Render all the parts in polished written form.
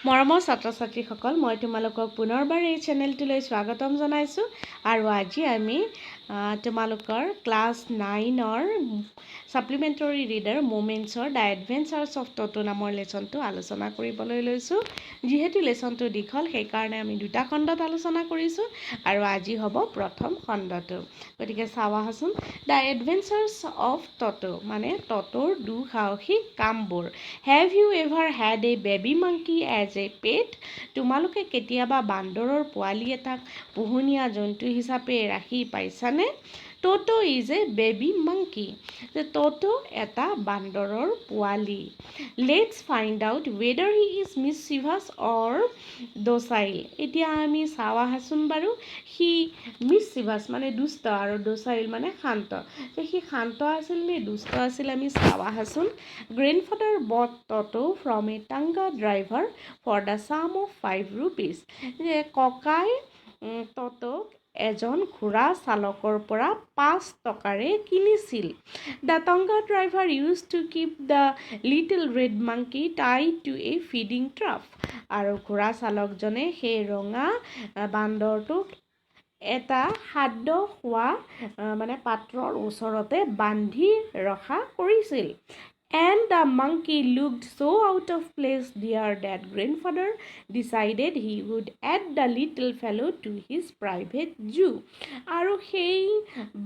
মৰমৰ ছাত্ৰ-ছাত্ৰীসকল, মই তোমালোকক পুনৰবাৰ এই চেনেলটোলৈ স্বাগতম জনাইছোঁ আৰু আজি আমি তোমালোকৰ ক্লাছ 9ৰ ছাপ্লিমেণ্টাৰী ৰিডাৰ মোমেণ্টছৰ দ্য এডভেঞ্চাৰ্ছ অফ টটো নামৰ লেচনটো আলোচনা কৰিবলৈ লৈছোঁ। যিহেতু লেচনটো দীঘল সেইকাৰণে আমি দুটা খণ্ডত আলোচনা কৰিছোঁ আৰু আজি হ'ব প্ৰথম খণ্ডটো। গতিকে চাওঁ আহাচোন। দ্য এডভেঞ্চাৰ্ছ অফ টটো মানে টটোৰ দুঃসাহসিক কামবোৰ। Have you ever had a baby monkey as a pet? তোমালোকে কেতিয়াবা বান্দৰৰ পোৱালি এটাক পোহনীয়া জন্তু হিচাপে ৰাখি পাইছানে? Toto is a baby monkey. Toto এটা বান্দৰৰ পোৱালি। Let's find out whether he is mischievous or docile. এতিয়া আমি চাওঁ আহাচোন বাৰু। সি মিছচিভাছ মানে দুষ্ট আৰু ডচাইল মানে শান্ত। সি শান্ত আছিল নে দুষ্ট আছিল আমি চাওঁ আহাচোন। Grandfather bought Toto from a tonga driver for the sum of 5 rupees। ককাই টটোক এজন ঘোঁৰা চালকৰ পৰা 5 টকাৰে কিনিছিল। The tonga driver use to keep the little red monkey tied to a feeding trough. আৰু ঘোঁৰা চালকজনে সেই ৰঙা বান্দৰটোক এটা খাদ্য খোৱা মানে পাত্ৰৰ ওচৰতে বান্ধি ৰখা কৰিছিল। And the monkey looked so out of place there that grandfather decided he would add the little fellow to his private zoo। আৰু সেই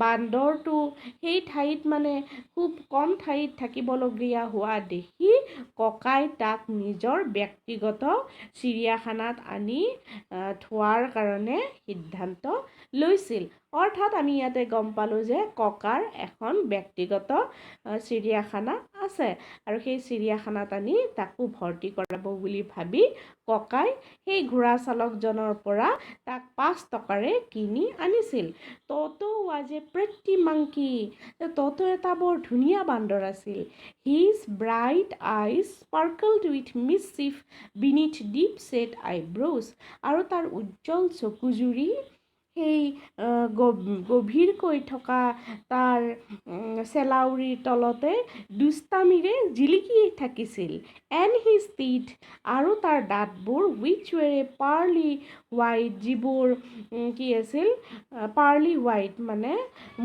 বান্দৰটো সেই ঠাইত মানে খুব কম ঠাইত থাকিবলগীয়া হোৱা দেখি ককাই তাক নিজৰ ব্যক্তিগত চিৰিয়াখানাত আনি থোৱাৰ কাৰণে সিদ্ধান্ত লৈছিল। অৰ্থাৎ আমি ইয়াতে গম পালোঁ যে ককাৰ এখন ব্যক্তিগত চিৰিয়াখানা আছে আৰু সেই চিৰিয়াখানাত আনি তাকো ভৰ্তি কৰাব বুলি ভাবি ককাই সেই ঘোঁৰা চালকজনৰ পৰা তাক 5 টকাৰে কিনি আনিছিল। Toto was a pretty monkey. Toto এটা বৰ ধুনীয়া বান্দৰ আছিল। His bright eyes sparkled with mischief beneath deep set eyebrows. আৰু তাৰ উজ্জ্বল চকুজুৰি সেই গভীৰকৈ থকা তাৰ চেলাউৰিৰ তলতে দুষ্টামিৰে জিলিকি থাকিছিল। এণ্ড হিজ টিথ আৰু তাৰ দাঁতবোৰ উইচ ৱেৰ এ পাৰ্লি হোৱাইট, যিবোৰ কি আছিল পাৰ্লি হোৱাইট মানে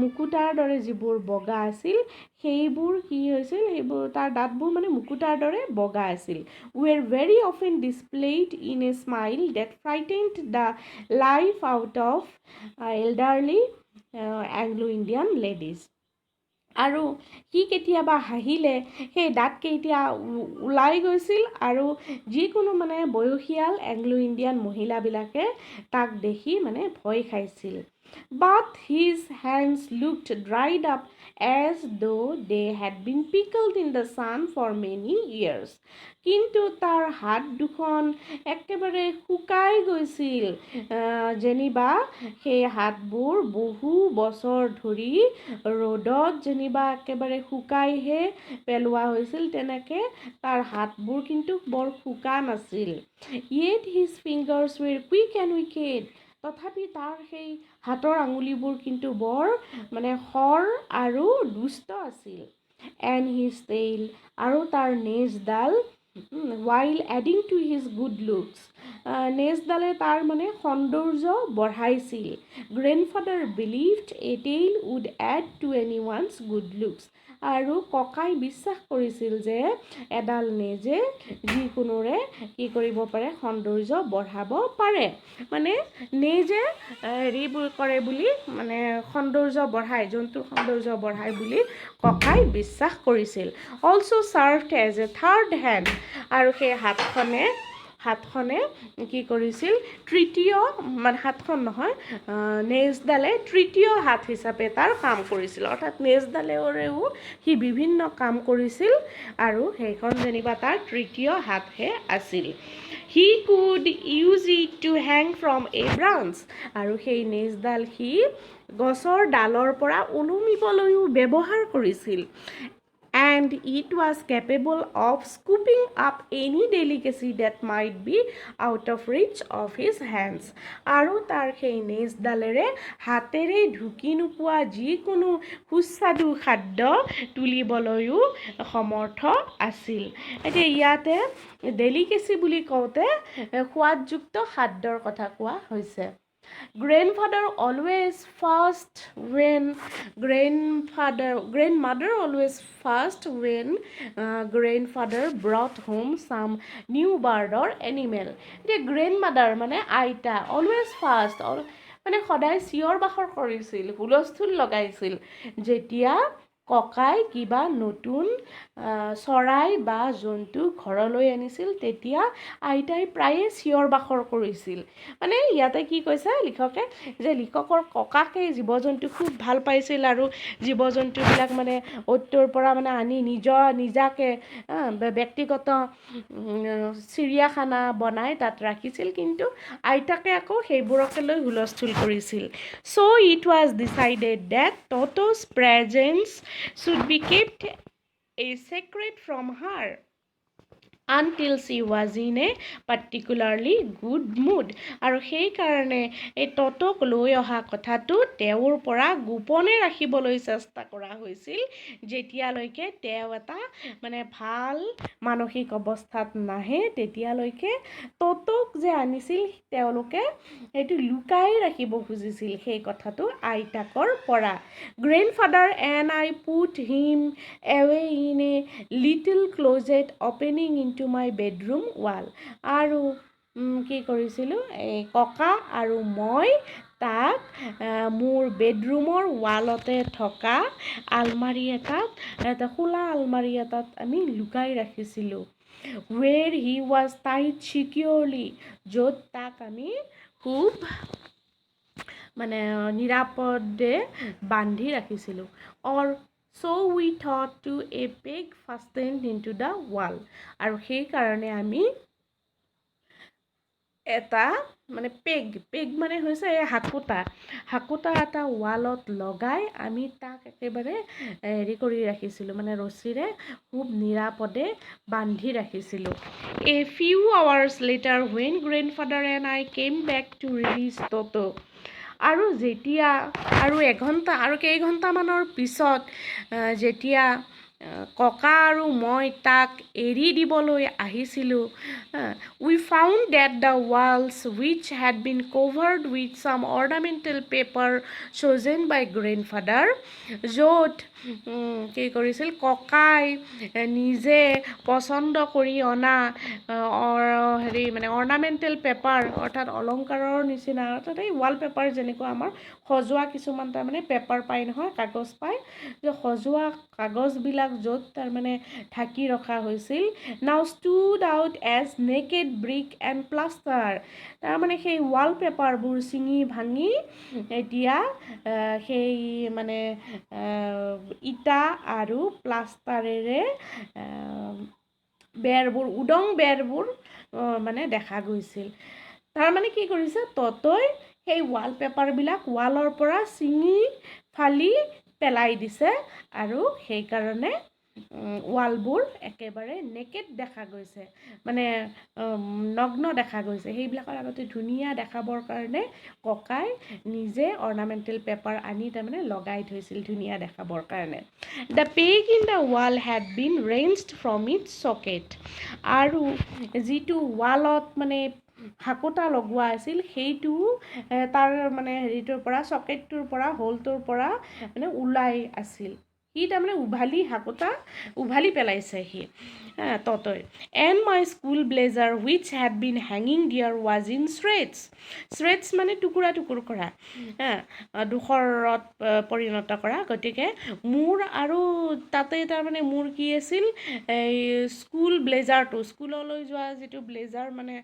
মুকুতাৰ দৰে যিবোৰ বগা আছিল সেইবোৰ কি হৈছিল সেইবোৰ তাৰ দাঁতবোৰ মানে মুকুতাৰ দৰে বগা আছিল। Were very often displayed in a smile that frightened the life out of elderly Anglo Indian ladies. আৰু সি কেতিয়াবা হাঁহিলে সেই দাঁতকেইটা ওলাই গৈছিল আৰু যিকোনো মানে বয়সীয়াল এংলো ইণ্ডিয়ান মহিলাবিলাকে তাক দেখি মানে ভয় খাইছিল। But his hands looked dried up as though they had been pickled in the sun for many years। কিন্তু তাৰ হাত দুখন একেবাৰে শুকাই গৈছিল, যেনিবা সেই হাতবোৰ বহু বছৰ ধৰি ৰ'দত যেনিবা একেবাৰে শুকাইহে পেলোৱা হৈছিল, তেনেকৈ তাৰ হাতবোৰ কিন্তু বৰ শুকান আছিল। Yet his fingers were quick and wicked। তথাপি তাৰ সেই হাতৰ আঙুলিবোৰ কিন্তু বৰ মানে খৰ আৰু দুষ্ট আছিল। এণ্ড হিজ টেইল আৰু তাৰ নেজডাল while adding to his good looks। নেজডালে তাৰ মানে সৌন্দৰ্য বঢ়াইছিল। Grandfather believed a tail would add to anyone's good looks. আৰু ককাই বিশ্বাস কৰিছিল যে এডাল নেজে যিকোনোৰে কি কৰিব পাৰে সৌন্দৰ্য বঢ়াব পাৰে। মানে নেজে হেৰিবোৰ কৰে বুলি মানে সৌন্দৰ্য বঢ়ায়, জন্তুৰ সৌন্দৰ্য বঢ়ায় বুলি ককাই বিশ্বাস কৰিছিল। Also' served as a third hand. আৰু সেই হাতখনে কি কৰিছিল তৃতীয় মানে হাতখন নহয় নেজডালে তৃতীয় হাত হিচাপে তাৰ কাম কৰিছিল। অৰ্থাৎ নেজডালেৰেও সি বিভিন্ন কাম কৰিছিল আৰু সেইখন যেনিবা তাৰ তৃতীয় হাতহে আছিল। He could use it to hang from a branch. আৰু সেই নেজডাল সি গছৰ ডালৰ পৰা ওলমিবলৈও ব্যৱহাৰ কৰিছিল। and it was capable of scooping up any delicacy that might be out of reach of his hands. আৰু তাৰ সেই নেজডালেৰে হাতেৰে ঢুকি নোপোৱা যিকোনো সুস্বাদু খাদ্য তুলিবলৈও সমৰ্থ আছিল। এতিয়া ইয়াতে ডেলিকেচি বুলি কওঁতে সোৱাদযুক্ত খাদ্যৰ কথা কোৱা হৈছে। Grandmother always first when grandmother always first when grandfather brought home some new bird or animal. The grandmother মানে আইতা always first মানে সদায় চিঞৰ বাখৰ কৰিছিল, হুলস্থুল লগাইছিল যেতিয়া ককাই কিবা নতুন চৰাই বা জন্তু ঘৰলৈ আনিছিল তেতিয়া আইতাই প্ৰায়ে চিঞৰ বাখৰ কৰিছিল। মানে ইয়াতে কি কৈছে লিখকে যে লিখকৰ ককাকে জীৱ জন্তু খুব ভাল পাইছিল আৰু জীৱ জন্তুবিলাক মানে অ'তৰ পৰা মানে আনি নিজাকে ব্যক্তিগত চিৰিয়াখানা বনাই তাত ৰাখিছিল, কিন্তু আইতাকে আকৌ সেইবোৰকে লৈ হুলস্থুল কৰিছিল। So it was decided that Toto's presence should be kept a secret from her until she was in a particularly good mood. আৰু সেইকাৰণে এই টটক লৈ অহা কথাটো তেওঁৰ পৰা গোপনে ৰাখিবলৈ চেষ্টা কৰা হৈছিল যেতিয়ালৈকে তেওঁ এটা মানে ভাল মানসিক অৱস্থাত নাহে, তেতিয়ালৈকে টটক যে আনিছিল তেওঁলোকে এইটো লুকাই ৰাখিব খুজিছিল সেই কথাটো আইতাকৰ পৰা। Grandfather and I put him away in a little closet opening into my bedroom wall. আৰু কি কৰিছিলোঁ এই ককা আৰু মই তাক মোৰ বেডৰুমৰ ৱালতে থকা আলমাৰি এটা খোলা আলমাৰি এটাত আমি লুকাই ৰাখিছিলোঁ। Where he was tied securely, য'ত তাক আমি খুব মানে নিৰাপদে বান্ধি ৰাখিছিলোঁ। Or so we thought to a peg fastened into the wall. আৰু সেইকাৰণে আমি এটা মানে পেগ মানে হৈছে এই হাকুটা এটা ৱালত লগাই আমি তাক একেবাৰে হেৰি কৰি ৰাখিছিলোঁ, মানে ৰছীৰে খুব নিৰাপদে বান্ধি ৰাখিছিলোঁ। A few hours later when grandfather and I came back to release Toto, আৰু যেতিয়া আৰু কেইঘণ্টামানৰ পিছত যেতিয়া ককা আৰু মই তাক এৰি দিবলৈ আহিছিলোঁ, we found that the walls which had been covered with some ornamental paper chosen by grandfather, য'ত কি কৰিছিল ককাই নিজে পচন্দ কৰি অনা হেৰি মানে অৰ্নামেণ্টেল পেপাৰ অৰ্থাৎ অলংকাৰৰ নিচিনা, অৰ্থাৎ এই ৱালপেপাৰ যেনেকুৱা আমাৰ সজোৱা কিছুমান তাৰমানে পেপাৰ পায় নহয়, কাগজ পায়, যে সজোৱা কাগজবিলাক য'ত তাৰমানে ঢাকি ৰখা হৈছিল, now stood out as naked brick and plaster. তাৰমানে সেই ৱালপেপাৰবোৰ ছিঙি ভাঙি এতিয়া সেই মানে ইটা আৰু প্লাষ্টাৰেৰে বেৰবোৰ উদং বেৰবোৰ মানে দেখা গৈছিল। তাৰমানে কি কৰিছে টটই সেই ৱালপেপাৰবিলাক ৱালৰ পৰা ছিঙি ফালি পেলাই দিছে আৰু সেইকাৰণে ৱালবোৰ একেবাৰে নেকেড দেখা গৈছে, মানে নগ্ন দেখা গৈছে। সেইবিলাকৰ আগতে ধুনীয়া দেখাবৰ কাৰণে ককাই নিজে অৰ্নামেণ্টেল পেপাৰ আনি তাৰমানে লগাই থৈছিল ধুনীয়া দেখাবৰ কাৰণে। The peg in the wall had been wrenched from its socket. আৰু যিটো ৱালত মানে হাকুটা লগোৱা আছিল সেইটো তাৰ মানে হেৰিটোৰ পৰা চকেটটোৰ পৰা হোলটোৰ পৰা মানে ওলাই আছিল। সি তাৰমানে উভালি পেলাইছে সি টটই। And my school blazer which had been hanging there was in shreds মানে টুকুৰা কৰা দুখৰত পৰিণত কৰা। গতিকে মোৰ আৰু তাতে তাৰমানে মোৰ কি আছিল এই স্কুল ব্লেজাৰটো, স্কুললৈ যোৱা যিটো ব্লেজাৰ মানে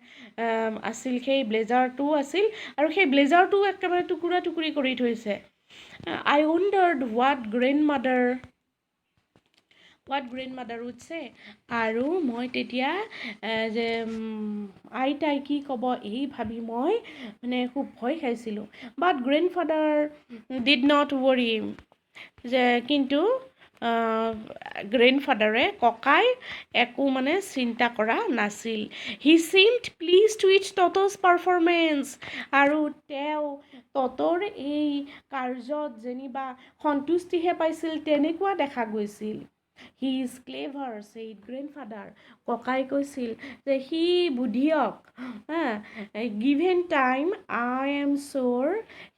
আছিল সেই ব্লেজাৰটো আছিল, আৰু সেই ব্লেজাৰটো একেবাৰে টুকুৰা কৰি থৈছে। I wondered what grandmother would say. আৰু মই তেতিয়া যে আইতাই কি ক'ব এই ভাবি মই মানে খুব ভয় খাইছিলোঁ। But grandfather did not worry, যে কিন্তু গ্ৰেণ্ডফাদাৰে ককাই একো মানে চিন্তা কৰা নাছিল। হি ছিমড প্লিজড উইথ টট'ছ পাৰফৰ্মেঞ্চ, আৰু তেওঁ টট'ৰ এই কাৰ্যত যেনিবা সন্তুষ্টিহে পাইছিল তেনেকুৱা দেখা গৈছিল। He is clever said grandfather, ককাই কৈছিল যে সি বুদ্ধিয়ক। Given time I am sure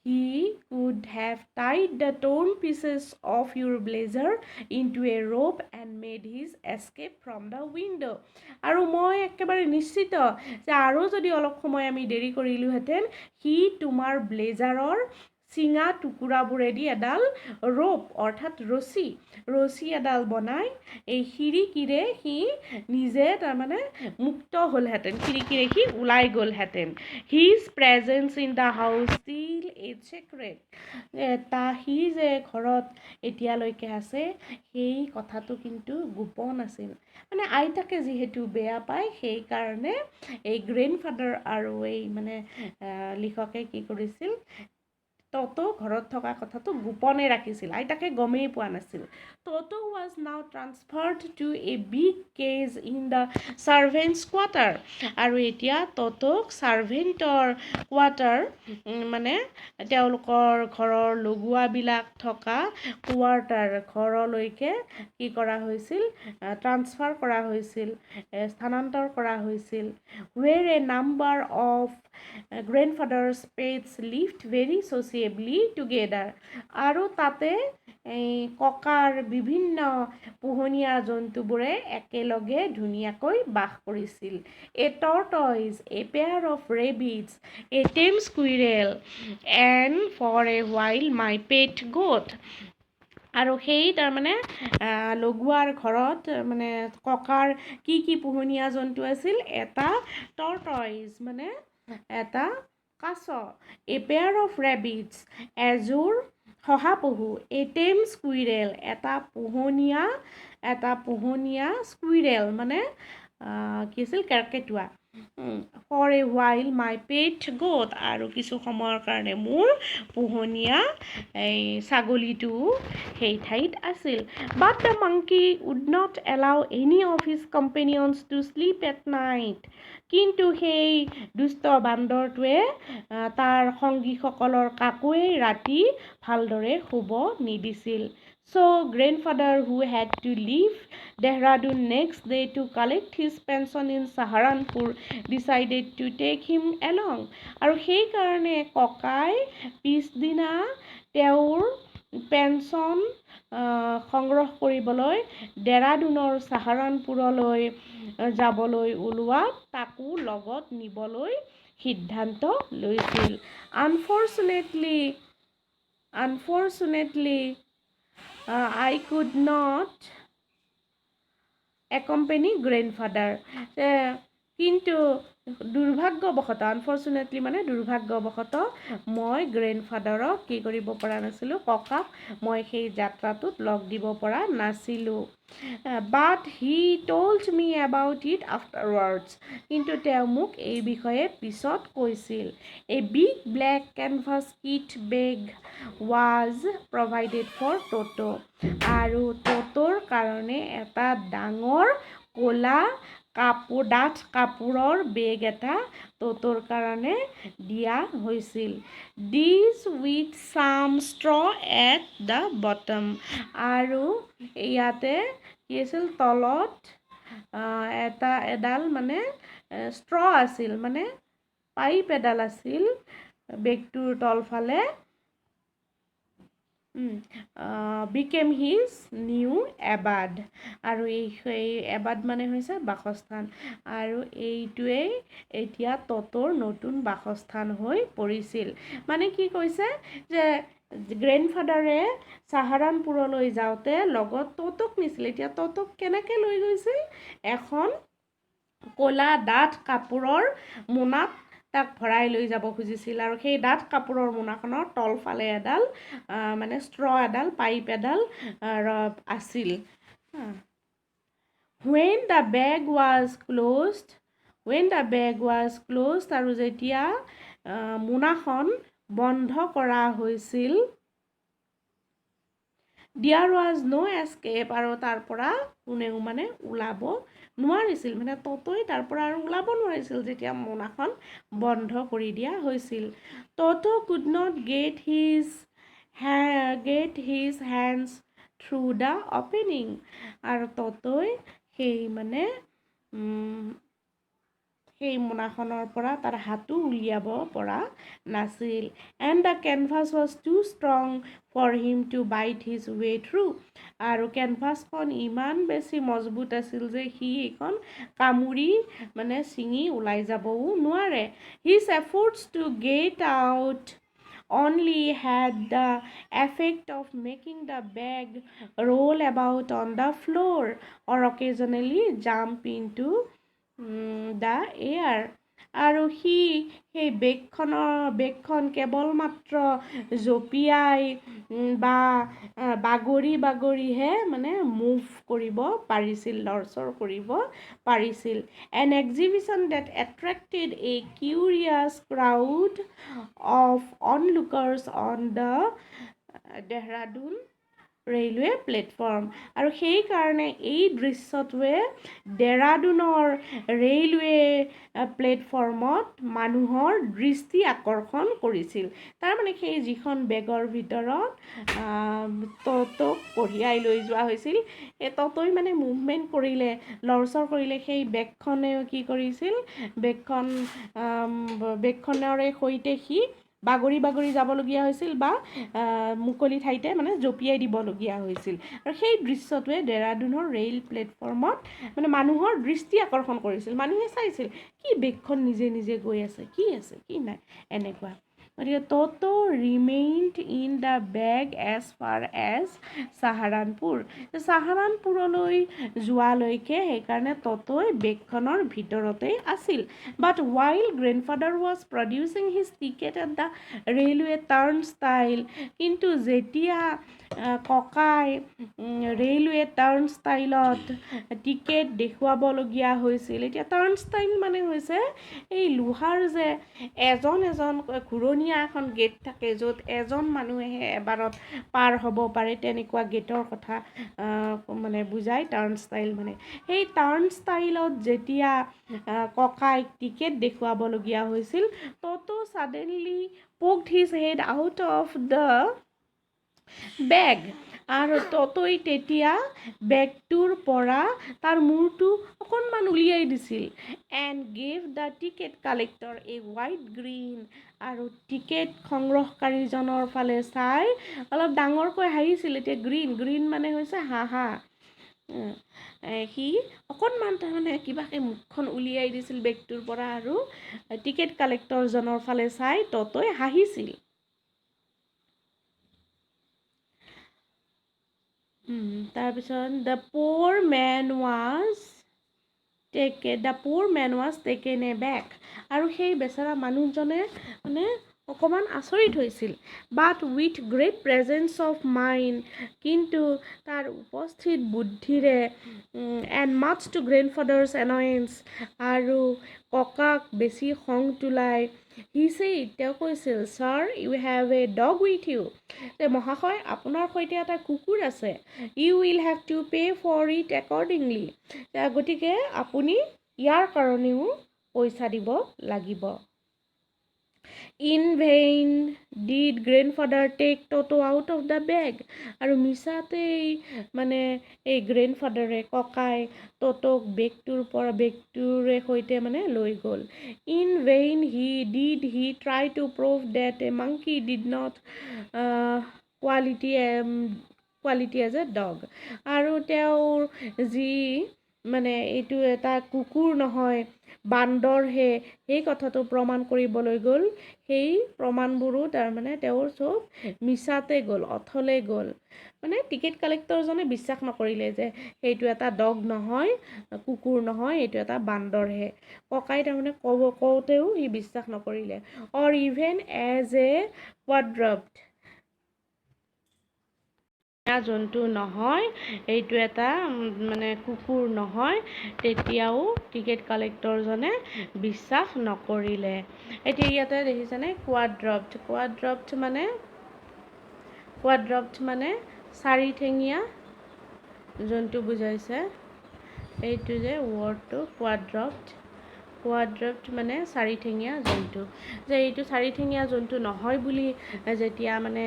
he could have tied the torn pieces of your blazer into a rope and made his escape from the window। আৰু মই একেবাৰে নিশ্চিত যে আৰু যদি অলপ সময় আমি দেৰি কৰিলোহেঁতেন সি তোমাৰ ব্লেজাৰৰ চিঙা টুকুৰাবোৰেদি এডাল ৰোপ অৰ্থাৎ ৰছী এডাল বনাই এই খিৰিকীৰে সি নিজে তাৰমানে মুক্ত হ'লহেঁতেন, খিৰিকীৰে সি ওলাই গ'লহেঁতেন। His presence in the house still a secret, সি যে ঘৰত এতিয়ালৈকে আছে সেই কথাটো কিন্তু গোপন আছিল। মানে আইতাকে যিহেতু বেয়া পায় সেইকাৰণে এই গ্ৰেণ্ডফাদাৰ আৰু এই মানে লিখকে কি কৰিছিল, টটো ঘৰত থকা কথাটো গোপনে ৰাখিছিল, আইতাকে গমেই পোৱা নাছিল। Toto was now transferred to a big cage in the servants quarter, আৰু এতিয়া টটোক ছাৰ্ভেণ্টৰ কোৱাৰ্টাৰ মানে তেওঁলোকৰ ঘৰৰ লগুৱাবিলাক থকা কোৱাৰ্টাৰ ঘৰলৈকে কি কৰা হৈছিল, ট্ৰান্সফাৰ কৰা হৈছিল, স্থানান্তৰ কৰা হৈছিল। Where a number of grandfather's pets lived very sociably together, আৰু তাতে এই ককাৰ বিভিন্ন পোহনীয়া জন্তুবোৰে একেলগে ধুনীয়াকৈ বাস কৰিছিল। এ টৰ্টইজ, এ পেয়াৰ অফ ৰেবিটছ, এ টেম স্কুইৰেল, এণ্ড ফৰ এ হুৱাইল মাই পেট গোট, আৰু সেই তাৰমানে লগুৱাৰ ঘৰত মানে ককাৰ কি কি পোহনীয়া জন্তু আছিল, এটা টৰ্টইজ মানে এটা কাছ, এ পেয়াৰ অফ ৰেবিটছ এযোৰ শহাপহু, এ টেম স্কুইৰেল এটা পোহনীয়া স্কুইৰেল মানে কি আছিল কেৰ্কেটুৱা, ফৰ এ হুৱাইল মাই পেট গোট, আৰু কিছু সময়ৰ কাৰণে মোৰ পোহনীয়া এই ছাগলীটোও সেই ঠাইত আছিল। But the monkey would not allow any of his companions to sleep at night, কিন্তু সেই দুষ্ট বান্দৰটোৱে তাৰ সংগীসকলৰ কাকোৱেই ৰাতি ভালদৰে শুব নিদিছিল। So' grandfather who had to leave Dehradun next day to collect his pension in Saharanpur decided to take him along, আৰু সেইকাৰণে ককাই পিছদিনা তেওঁৰ পেঞ্চন সংগ্ৰহ কৰিবলৈ ডেৰাডুনৰ চাহাৰানপুৰলৈ যাবলৈ ওলোৱাত তাকো লগত নিবলৈ সিদ্ধান্ত লৈছিল। Unfortunately, I could not accompany grandfather, কিন্তু দুৰ্ভাগ্যবশতঃ, আনফৰ্চুনেটলি মানে দুৰ্ভাগ্যবশতঃ মই গ্ৰেণ্ডফাদাৰক কি কৰিব পৰা নাছিলোঁ, ককাক মই সেই যাত্ৰাটোত লগ দিব পৰা নাছিলোঁ। But he told me about it afterwards, কিন্তু তেওঁ মোক এই বিষয়ে পিছত কৈছিল। A big black canvas kit bag was provided for Toto, আৰু টটোৰ কাৰণে এটা ডাঙৰ ক'লা ডাঠ কাপোৰৰ বেগ এটা টটোৰ কাৰণে দিয়া হৈছিল। This with some straw' at the bottom, আৰু ইয়াতে কি আছিল, তলত এডাল মানে ষ্ট্ৰ' আছিল, মানে পাইপ এডাল আছিল বেগটোৰ তলফালে। বিকেম হিজ নিউ এবাড, আৰু সেই এবাড মানে হৈছে বাসস্থান, আৰু এইটোৱেই এতিয়া টটোৰ নতুন বাসস্থান হৈ পৰিছিল। মানে কি কৈছে যে গ্ৰেণ্ডফাদাৰে চাহাৰানপুৰলৈ যাওঁতে লগত টটোক নিছিল। এতিয়া টটোক কেনেকৈ লৈ গৈছিল, এখন ক'লা ডাঠ কাপোৰৰ মোনাত তাক ভৰাই লৈ যাব খুজিছিল, আৰু সেই ডাঠ কাপোৰৰ মোনাখনৰ তলফালে এডাল মানে ষ্ট্ৰ' এডাল পাইপ এডাল আছিল। When the bag was closed, আৰু যেতিয়া মোনাখন বন্ধ কৰা হৈছিল, There was no escape আৰু তাৰ পৰা কোনেও মানে ওলাব নোৱাৰিছিল মানে ততই তাৰ পৰা আৰু ওলাব নোৱাৰিছিল যেতিয়া মোনাখন বন্ধ কৰি দিয়া হৈছিল Toto could not get his hands through the opening আৰু ততই সেই মানে সেই মোনাখনৰ পৰা তাৰ হাতো উলিয়াব পৰা নাছিল and the canvas was too strong for him to bite his way through আৰু কেনভাছখন ইমান বেছি মজবুত আছিল যে সি এইখন কামুৰি মানে ছিঙি ওলাই যাবও নোৱাৰে his efforts to get out only had the effect of making the bag roll about on the floor or occasionally jump into the air আৰু সি সেই বেগখন কেৱল মাত্ৰ জঁপিয়াই বা বাগৰিহে মানে মুভ কৰিব পাৰিছিল লৰচৰ কৰিব পাৰিছিল an exhibition that attracted a curious crowd of onlookers on the Dehradun railway platform আৰু সেইকাৰণে এই দৃশ্যটোৱে ডেৰাডুনৰ ৰেলৱে প্লেটফৰ্মত মানুহৰ দৃষ্টি আকৰ্ষণ কৰিছিল তাৰমানে সেই যিখন বেগৰ ভিতৰত ততক কঢ়িয়াই লৈ যোৱা হৈছিল এই ততই মানে মুভমেণ্ট কৰিলে লৰচৰ কৰিলে সেই বেগখনেও কি কৰিছিল বেগখনৰে সৈতে সি বাগৰি যাবলগীয়া হৈছিল বা মুকলি ঠাইতে মানে জঁপিয়াই দিবলগীয়া হৈছিল আৰু সেই দৃশ্যটোৱে ডেৰাডুনৰ ৰেল প্লেটফৰ্মত মানে মানুহৰ দৃষ্টি আকৰ্ষণ কৰিছিল মানুহে চাইছিল কি বেগখন নিজে গৈ আছে কি নাই এনেকুৱা গতিকে Toto remained in the bag as far as চাহাৰানপুৰলৈ যোৱালৈকে সেইকাৰণে ততই বেগখনৰ ভিতৰতেই আছিল but while grandfather was producing his ticket at the railway turnstile কিন্তু যেতিয়া ককাই ৰেলৱে টাৰ্ণষ্টাইলত টিকেট দেখুৱাবলগীয়া হৈছিল এতিয়া টাৰ্ণষ্টাইল মানে হৈছে এই লোহাৰ যে এজন ঘূৰণীয়া এখন গেট থাকে য'ত এজন মানুহেহে এবাৰত পাৰ হ'ব পাৰে তেনেকুৱা গেটৰ কথা মানে বুজায় টাৰ্ণষ্টাইল মানে সেই টাৰ্ণষ্টাইলত যেতিয়া ককাইক টিকেট দেখুৱাবলগীয়া হৈছিল ততো suddenly poked his head out of the বেগ আৰু ততই তেতিয়া বেগটোৰ পৰা তাৰ মূৰটো অকণমান উলিয়াই দিছিল and gave the ticket collector A white green আৰু টিকেট সংগ্ৰহকাৰীজনৰ ফালে চাই অলপ ডাঙৰকৈ হাঁহিছিল এতিয়া গ্ৰীণ মানে হৈছে হাঁহা সি অকণমান তাৰমানে কিবাকৈ মুখখন উলিয়াই দিছিল বেগটোৰ পৰা আৰু টিকেট কালেক্টৰজনৰ ফালে চাই ততই হাঁহিছিল তাৰপিছত the poor man was taken aback আৰু সেই বেচেৰা মানুহজনে মানে অকণমান আচৰিত হৈছিল but with great presence of mind কিন্তু তাৰ উপস্থিত বুদ্ধিৰে এণ্ড মাচ টু গ্ৰেণ্ডফাদাৰ্ছ এনয়েঞ্চ আৰু ককাক বেছি খং তোলাই তেওঁ কৈছিল sir you have a dog with you মহাশয় আপোনাৰ সৈতে এটা কুকুৰ আছে you will have to pay for it accordingly গতিকে আপুনি ইয়াৰ কাৰণেও পইচা দিব লাগিব in vain did grandfather take Toto out of the bag আৰু মিছাতেই মানে এই গ্ৰেণ্ডফাদাৰে ককাই টটোক বেগটোৰে সৈতে মানে লৈ গ'ল in vain he try to prove that a monkey did not quality as a dog আৰু তেওঁৰ যি মানে এইটো এটা কুকুৰ নহয় বান্দৰহে সেই কথাটো প্ৰমাণ কৰিবলৈ গ'ল সেই প্ৰমাণবোৰো তাৰমানে তেওঁৰ চব মিছাতে গ'ল অথলে গ'ল মানে টিকেট কালেক্টৰজনে বিশ্বাস নকৰিলে যে সেইটো এটা ডগ নহয় কুকুৰ নহয় এইটো এটা বান্দৰহে ককাই তাৰমানে কওঁতেও সি বিশ্বাস নকৰিলে অৰ ইভেন এজ এ কোৱাড্ৰপ্ট জন্তু নহয় এইটো এটা মানে কুকুৰ নহয় তেতিয়াও টিকেট কালেক্টৰজনে বিশ্বাস নকৰিলে এতিয়া ইয়াতে দেখিছেনে কোৱাড্ৰপ্ট মানে চাৰিঠেঙীয়া জন্তু বুজাইছে এইটো যে ৱৰ্ডটো কোৱাড্ৰপ্ট মানে চাৰিঠেঙীয়া জন্তু যে এইটো চাৰিঠেঙীয়া জন্তু নহয় বুলি যেতিয়া মানে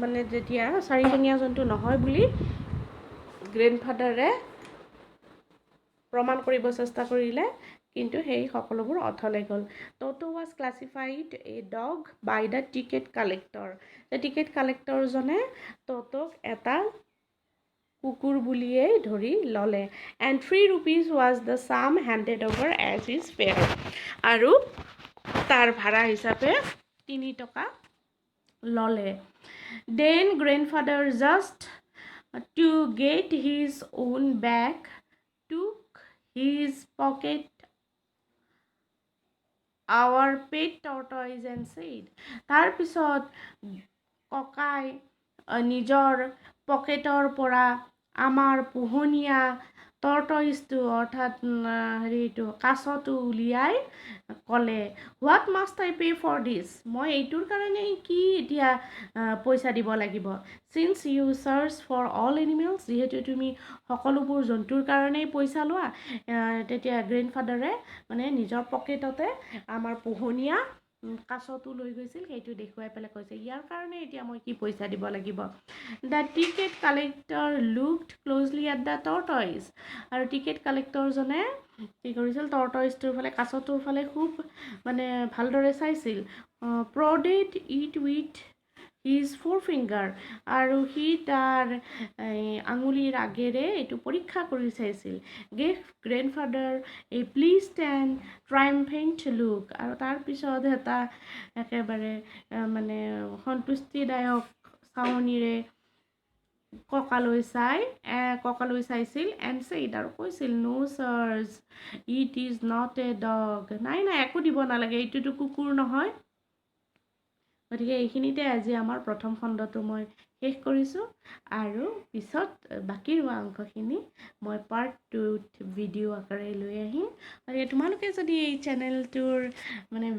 মানে যেতিয়া চাৰিঠেঙীয়া জন্তু নহয় বুলি গ্ৰেণ্ডফাদাৰে প্ৰমাণ কৰিব চেষ্টা কৰিলে কিন্তু সেই সকলোবোৰ অথলে গ'ল Toto was classified a dog by the ticket collector ticket কালেক্টৰজনে ট'টোক এটা কুকুৰ বুলিয়েই ধৰি ল'লে and 3 rupees was the sum handed over as his fare আৰু তাৰ ভাড়া হিচাপে 3 টকা ল'লে then grandfather just to get his own back took his pocket our pet tortoise and said তাৰ পিছত ককাই নিজৰ পকেটৰ পৰা আমাৰ পোহনীয়া টৰ্টইজটো অৰ্থাৎ হেৰিটো কাছটো উলিয়াই ক'লে what must I pay for this মই এইটোৰ কাৰণে কি এতিয়া পইচা দিব লাগিব since you charge for all animals যিহেতু তুমি সকলোবোৰ জন্তুৰ কাৰণেই পইচা লোৱা তেতিয়া গ্ৰেণ্ডফাদাৰে মানে নিজৰ পকেটতে আমাৰ পোহনীয়া কাছটো লৈ গৈছিল সেইটো দেখুৱাই পেলাই কৈছে ইয়াৰ কাৰণে এতিয়া মই কি পইচা দিব লাগিব the ticket collector looked closely at the tortoise আৰু টিকেট কালেক্টৰজনে কি কৰিছিল টৰ্টইজটোৰ ফালে কাছটোৰ ফালে খুব মানে ভালদৰে চাইছিল prodded it with his forefinger আৰু সি তাৰ আঙুলিৰ আগেৰে এইটো পৰীক্ষা কৰি চাইছিল gave grandfather a pleased and triumphant look আৰু তাৰপিছত এটা একেবাৰে মানে সন্তুষ্টিদায়ক চাৱনিৰে ককালৈ চাইছিল এণ্ড ছেইড আৰু কৈছিল no' charge it is not a dog নাই একো দিব নালাগে এইটোতো কুকুৰ নহয় গতিকে এইখিনিতে আজি আমাৰ প্ৰথম খণ্ডটো মই শেষ কৰিছোঁ আৰু পিছত বাকী হোৱা অংশখিনি মই পাৰ্ট 2 ভিডিঅ' আকাৰে লৈ আহিম গতিকে তোমালোকে যদি এই চেনেলটোৰ মানে